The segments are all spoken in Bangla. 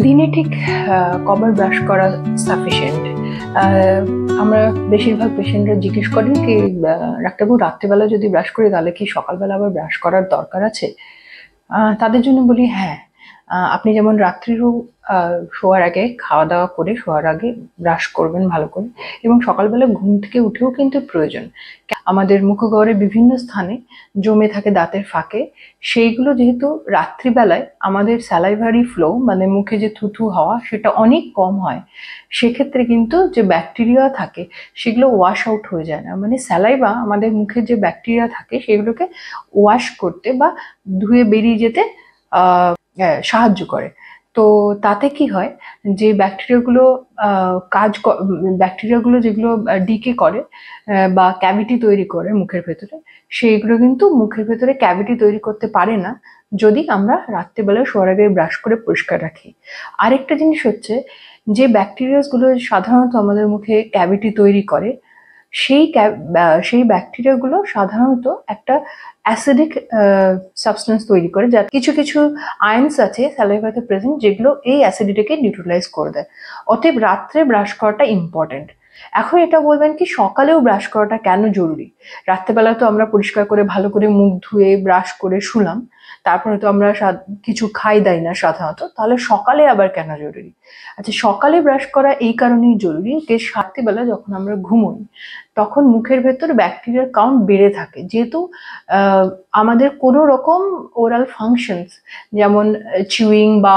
দিনে ঠিক কবার ব্রাশ করা সাফিসিয়েন্ট? আমরা বেশিরভাগ পেশেন্টরা জিজ্ঞেস করেন কি, ডাক্তারবাবু রাত্রেবেলা যদি ব্রাশ করি তাহলে কি সকালবেলা আবার ব্রাশ করার দরকার আছে? তাদের জন্য বলি হ্যাঁ, আপনি যেমন রাত্রিরও শোয়ার আগে, খাওয়া দাওয়া করে শোয়ার আগে ব্রাশ করবেন ভালো করে, এবং সকালবেলা ঘুম থেকে উঠেও কিন্তু প্রয়োজন। আমাদের মুখগহ্বরের বিভিন্ন স্থানে জমে থাকে দাঁতের ফাঁকে, সেইগুলো যেহেতু রাত্রিবেলায় আমাদের স্যালাইভারি ফ্লো মানে মুখে যে থুথু হওয়া সেটা অনেক কম হয়, সেক্ষেত্রে কিন্তু যে ব্যাকটেরিয়া থাকে সেগুলো ওয়াশ আউট হয়ে যায় না, মানে স্যালাইভা আমাদের মুখে যে ব্যাকটেরিয়া থাকে সেগুলোকে ওয়াশ করতে বা ধুয়ে বেরিয়ে যেতে সাহায্য করে। তো তাতে কি হয়, যে ব্যাকটেরিয়াগুলো ব্যাকটেরিয়াগুলো যেগুলো ডিকে করে বা ক্যাভিটি তৈরি করে মুখের ভেতরে, সেইগুলো কিন্তু মুখের ভেতরে ক্যাভিটি তৈরি করতে পারে না যদি আমরা রাত্রিবেলা শোয়ার আগে ব্রাশ করে পরিষ্কার রাখি। আরেকটা জিনিস হচ্ছে, যে ব্যাকটেরিয়াগুলো সাধারণত আমাদের মুখে ক্যাভিটি তৈরি করে, সেই ব্যাকটেরিয়াগুলো সাধারণত একটা অ্যাসিডিক সাবস্টেন্স তৈরি করে, যা কিছু কিছু আয়নস আছে স্যালাইভাতে প্রেজেন্ট যেগুলো এই অ্যাসিডিটিকে নিউট্রালাইজ করে দেয়। অতএব রাত্রে ব্রাশ করাটা ইম্পর্টেন্ট। এখন এটা বলবেন কি, সকালেও ব্রাশ করাটা কেন জরুরি? রাত্রেবেলা তো আমরা পরিষ্কার করে ভালো করে মুখ ধুয়ে ব্রাশ করে শুলাম, তারপরে তো আমরা কিছু খাই দাই না সাধারণত, তাহলে সকালে আবার কেন জরুরি? আচ্ছা, সকালে ব্রাশ করা এই কারণেই জরুরি যে রাত্রিবেলা যখন আমরা ঘুমোই তখন মুখের ভেতর ব্যাকটেরিয়ার কাউন্ট বেড়ে থাকে, যেহেতু আমাদের কোনো রকম ওরাল ফাংশনস যেমন চিউইং বা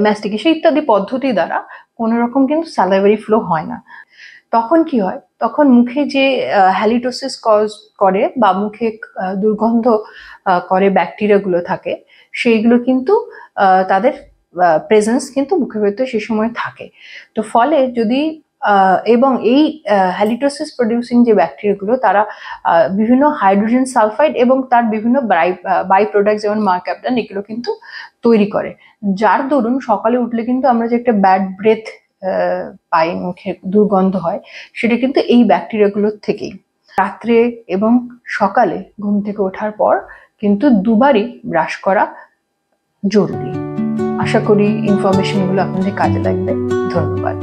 ম্যাস্টিকেশন ইত্যাদি পদ্ধতি দ্বারা কোনো রকম কিন্তু স্যালাইভারি ফ্লো হয় না। তখন কি হয়, তখন মুখে যে হ্যালিটোসিস কজ করে বা মুখে দুর্গন্ধ করে ব্যাকটেরিয়াগুলো থাকে, সেইগুলো কিন্তু তাদের প্রেজেন্স কিন্তু মুখের ভেতরে সে সময় থাকে। তো ফলে যদি এবং এই হ্যালিটোসিস প্রডিউসিং যে ব্যাকটেরিয়াগুলো তারা বিভিন্ন হাইড্রোজেন সালফাইড এবং তার বিভিন্ন বাই প্রোডাক্ট যেমন মার্ক্যাপটান এগুলো কিন্তু তৈরি করে, যার দরুন সকালে উঠলে কিন্তু আমরা যে একটা ব্যাড ব্রেথ পাই, মুখে দুর্গন্ধ হয়, সেটা কিন্তু এই ব্যাকটেরিয়াগুলোর থেকেই। রাত্রে এবং সকালে ঘুম থেকে ওঠার পর কিন্তু দুবারই ব্রাশ করা জরুরি। আশা করি ইনফরমেশনগুলো আপনাদের কাজে লাগবে। ধন্যবাদ।